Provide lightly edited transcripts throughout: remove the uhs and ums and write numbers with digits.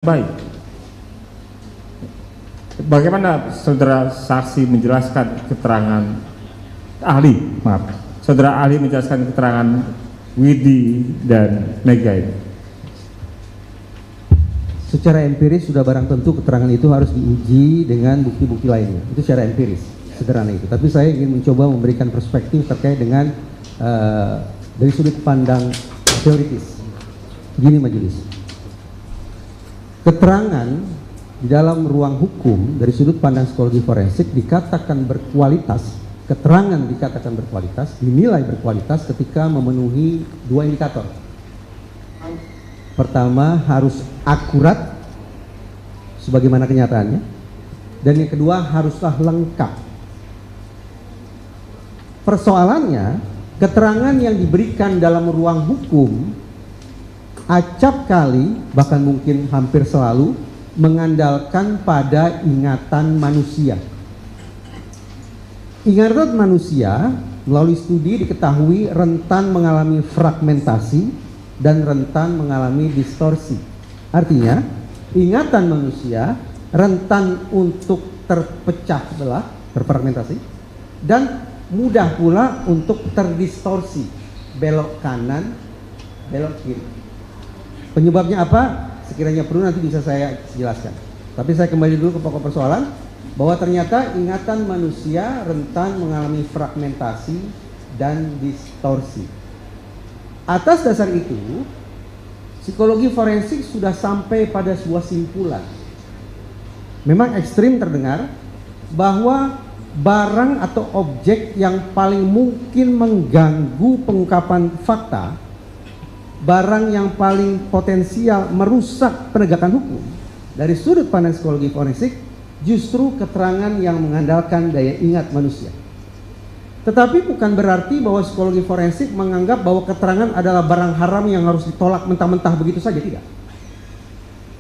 Baik, bagaimana saudara saksi menjelaskan keterangan saudara ahli menjelaskan keterangan Widi dan Mega ini? Secara empiris sudah barang tentu keterangan itu harus diuji dengan bukti-bukti lainnya. Itu secara empiris, sederhana itu. Tapi saya ingin mencoba memberikan perspektif terkait dengan dari sudut pandang teoritis. Gini majelis. Keterangan di dalam ruang hukum dari sudut pandang psikologi forensik dikatakan berkualitas, keterangan dikatakan berkualitas, dinilai berkualitas ketika memenuhi dua indikator. Pertama, harus akurat sebagaimana kenyataannya, dan yang kedua haruslah lengkap. Persoalannya, keterangan yang diberikan dalam ruang hukum acap kali, bahkan mungkin hampir selalu mengandalkan pada ingatan manusia. Ingatan manusia melalui studi diketahui rentan mengalami fragmentasi dan rentan mengalami distorsi. Artinya, ingatan manusia rentan untuk terpecah belah, terfragmentasi, dan mudah pula untuk terdistorsi, belok kanan, belok kiri. Penyebabnya apa? Sekiranya perlu nanti bisa saya jelaskan. Tapi saya kembali dulu ke pokok persoalan, bahwa ternyata ingatan manusia rentan mengalami fragmentasi dan distorsi. Atas dasar itu, psikologi forensik sudah sampai pada sebuah simpulan. Memang ekstrim terdengar, bahwa barang atau objek yang paling mungkin mengganggu pengungkapan fakta, barang yang paling potensial merusak penegakan hukum dari sudut pandang psikologi forensik justru keterangan yang mengandalkan daya ingat manusia. Tetapi bukan berarti bahwa psikologi forensik menganggap bahwa keterangan adalah barang haram yang harus ditolak mentah-mentah begitu saja, tidak.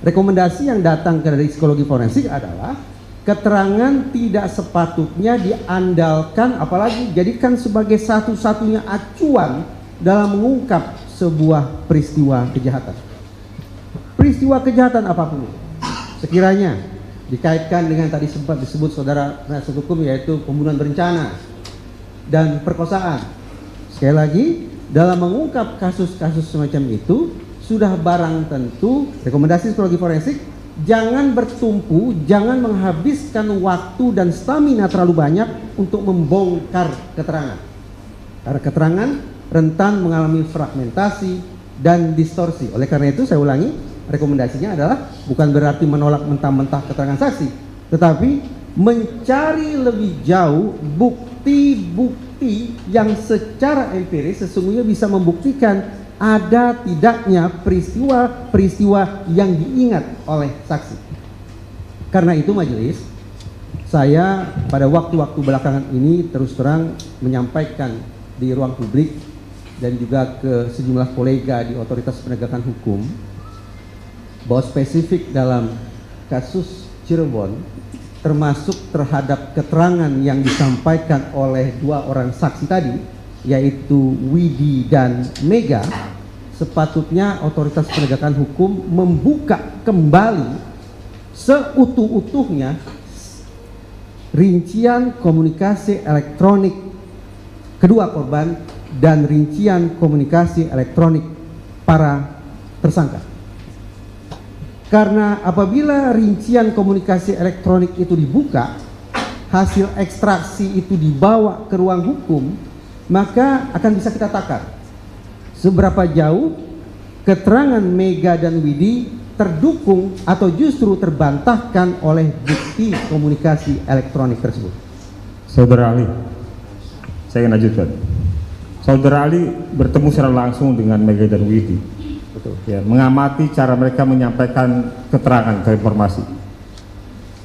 Rekomendasi yang datang dari psikologi forensik adalah keterangan tidak sepatutnya diandalkan, apalagi jadikan sebagai satu-satunya acuan dalam mengungkap sebuah peristiwa kejahatan. Peristiwa kejahatan apapun, sekiranya dikaitkan dengan tadi sempat disebut saudara penasihat hukum, yaitu pembunuhan berencana dan perkosaan. Sekali lagi, dalam mengungkap kasus-kasus semacam itu, sudah barang tentu rekomendasi psikologi forensik jangan bertumpu, jangan menghabiskan waktu dan stamina terlalu banyak untuk membongkar keterangan. Karena keterangan rentan mengalami fragmentasi dan distorsi. Oleh karena itu saya ulangi, rekomendasinya adalah bukan berarti menolak mentah-mentah keterangan saksi, tetapi mencari lebih jauh bukti-bukti yang secara empiris sesungguhnya bisa membuktikan ada tidaknya peristiwa-peristiwa yang diingat oleh saksi. Karena itu majelis, saya pada waktu-waktu belakangan ini terus terang menyampaikan di ruang publik dan juga ke sejumlah kolega di otoritas penegakan hukum bahwa spesifik dalam kasus Cirebon, termasuk terhadap keterangan yang disampaikan oleh dua orang saksi tadi, yaitu Widi dan Mega, sepatutnya otoritas penegakan hukum membuka kembali seutuh-utuhnya rincian komunikasi elektronik kedua korban dan rincian komunikasi elektronik para tersangka. Karena apabila rincian komunikasi elektronik itu dibuka, hasil ekstraksi itu dibawa ke ruang hukum, maka akan bisa kita takar seberapa jauh keterangan Mega dan Widi terdukung atau justru terbantahkan oleh bukti komunikasi elektronik tersebut. Saudara ahli, saya ingin lanjutkan. Saudara ahli bertemu secara langsung dengan Mega dan Widi. Betul. Ya, mengamati cara mereka menyampaikan keterangan atau informasi.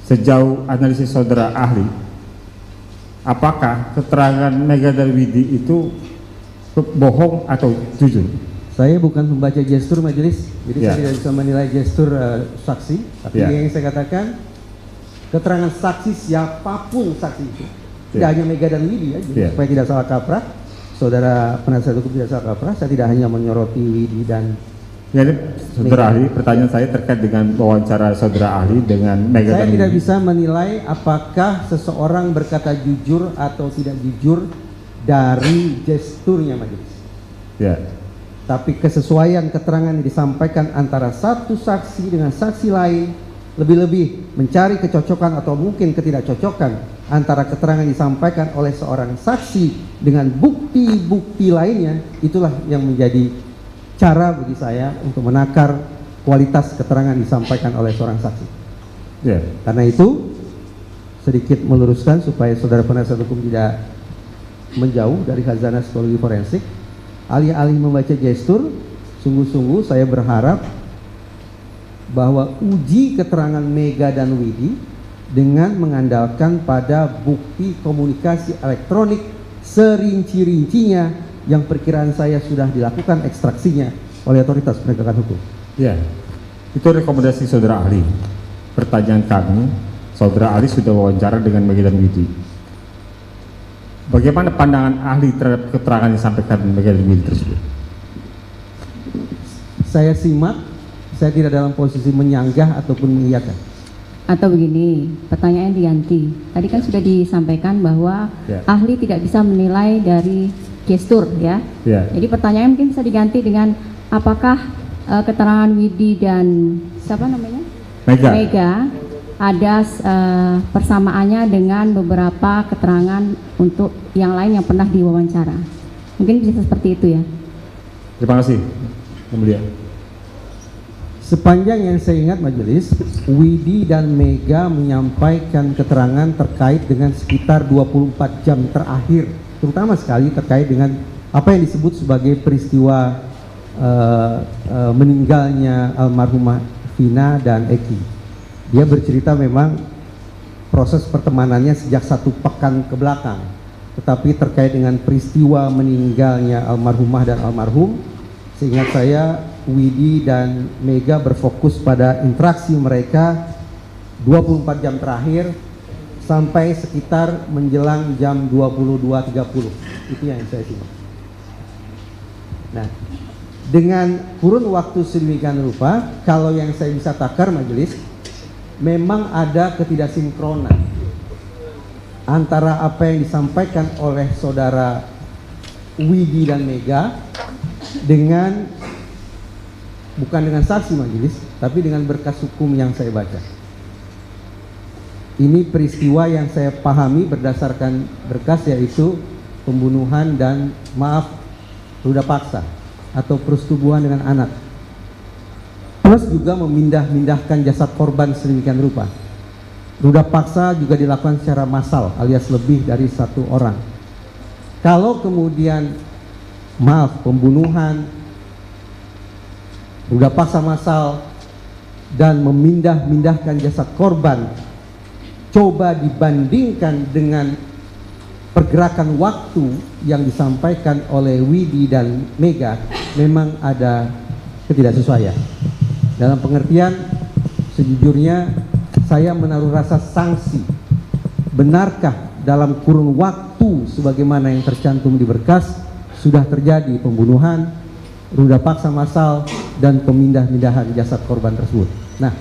Sejauh analisis saudara ahli, apakah keterangan Mega dan Widi itu bohong atau jujur? Saya bukan pembaca gestur majelis, jadi Ya. saya tidak bisa menilai gestur saksi. Tapi Ya. yang saya katakan, keterangan saksi siapapun saksi itu, tidak hanya Mega dan Widi ya, jadi supaya tidak salah kaprah. Saudara penasihat hukum tidak salah kaprah, saya tidak hanya menyoroti Widi dan Jadi saudara ahli, pertanyaan saya terkait dengan wawancara saudara ahli dengan Mega Saya dan tidak Widi. bisa menilai apakah seseorang berkata jujur atau tidak jujur dari gesturnya majelis. Ya, Tapi kesesuaian keterangan yang disampaikan antara satu saksi dengan saksi lain, lebih-lebih mencari kecocokan atau mungkin ketidakcocokan antara keterangan yang disampaikan oleh seorang saksi dengan bukti-bukti lainnya, itulah yang menjadi cara bagi saya untuk menakar kualitas keterangan disampaikan oleh seorang saksi. ya, Karena itu sedikit meluruskan supaya saudara penasihat hukum tidak menjauh dari khazanah psikologi forensik. Alih-alih membaca gestur, sungguh-sungguh saya berharap bahwa uji keterangan Mega dan Widi dengan mengandalkan pada bukti komunikasi elektronik serinci-rincinya yang perkiraan saya sudah dilakukan ekstraksinya oleh otoritas penegakan hukum. ya. Itu rekomendasi saudara ahli. Pertanyaan kami, saudara ahli sudah wawancara dengan Mega dan Widi. Bagaimana pandangan ahli terhadap keterangan yang disampaikan Mega dan Widi tersebut? Saya simak, saya tidak dalam posisi menyanggah ataupun mengiyakan. Atau begini, pertanyaan diganti. Tadi kan sudah disampaikan bahwa Ya. ahli tidak bisa menilai dari gestur, ya. Ya, Jadi pertanyaan mungkin bisa diganti dengan apakah keterangan Widi dan siapa namanya? Mega. ada persamaannya dengan beberapa keterangan untuk yang lain yang pernah diwawancara. Mungkin bisa seperti itu ya. Terima kasih, Yang Mulia. Sepanjang yang saya ingat majelis, Widi dan Mega menyampaikan keterangan terkait dengan sekitar 24 jam terakhir, terutama sekali terkait dengan apa yang disebut sebagai peristiwa meninggalnya almarhumah Vina dan Eki. Dia bercerita memang proses pertemanannya sejak 1 pekan ke belakang, tetapi terkait dengan peristiwa meninggalnya almarhumah dan almarhum, seingat saya Widi dan Mega berfokus pada interaksi mereka 24 jam terakhir sampai sekitar menjelang jam 22.30. Itu yang saya simak. Nah, dengan kurun waktu sedemikian rupa, kalau yang saya bisa takar majelis, memang ada ketidaksinkronan antara apa yang disampaikan oleh saudara Widi dan Mega dengan, bukan dengan saksi majelis, tapi dengan berkas hukum yang saya baca. Ini peristiwa yang saya pahami berdasarkan berkas, yaitu pembunuhan dan ruda paksa atau persetubuhan dengan anak, plus juga memindah-mindahkan jasad korban sedemikian rupa. Ruda paksa juga dilakukan secara massal alias lebih dari 1 orang. Kalau kemudian pembunuhan, ruda paksa massal dan memindah-mindahkan jasad korban coba dibandingkan dengan pergerakan waktu yang disampaikan oleh Widi dan Mega, memang ada ketidaksesuaian. Dalam pengertian, sejujurnya saya menaruh rasa sanksi. Benarkah dalam kurun waktu sebagaimana yang tercantum di berkas sudah terjadi pembunuhan, ruda paksa massal, dan pemindah-mindahan jasad korban tersebut? Nah,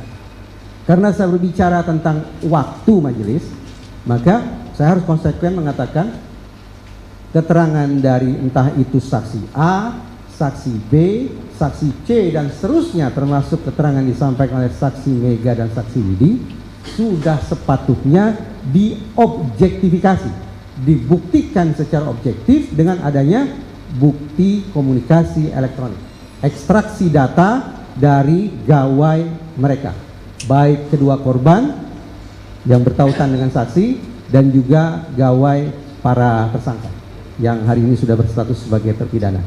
karena saya berbicara tentang waktu majelis, maka saya harus konsekuen mengatakan keterangan dari entah itu saksi A, saksi B, saksi C, dan seterusnya, termasuk keterangan disampaikan oleh saksi Mega dan saksi Widi, sudah sepatutnya diobjektifikasi, dibuktikan secara objektif dengan adanya bukti komunikasi elektronik, ekstraksi data dari gawai mereka, baik kedua korban yang bertautan dengan saksi dan juga gawai para tersangka yang hari ini sudah berstatus sebagai terpidana.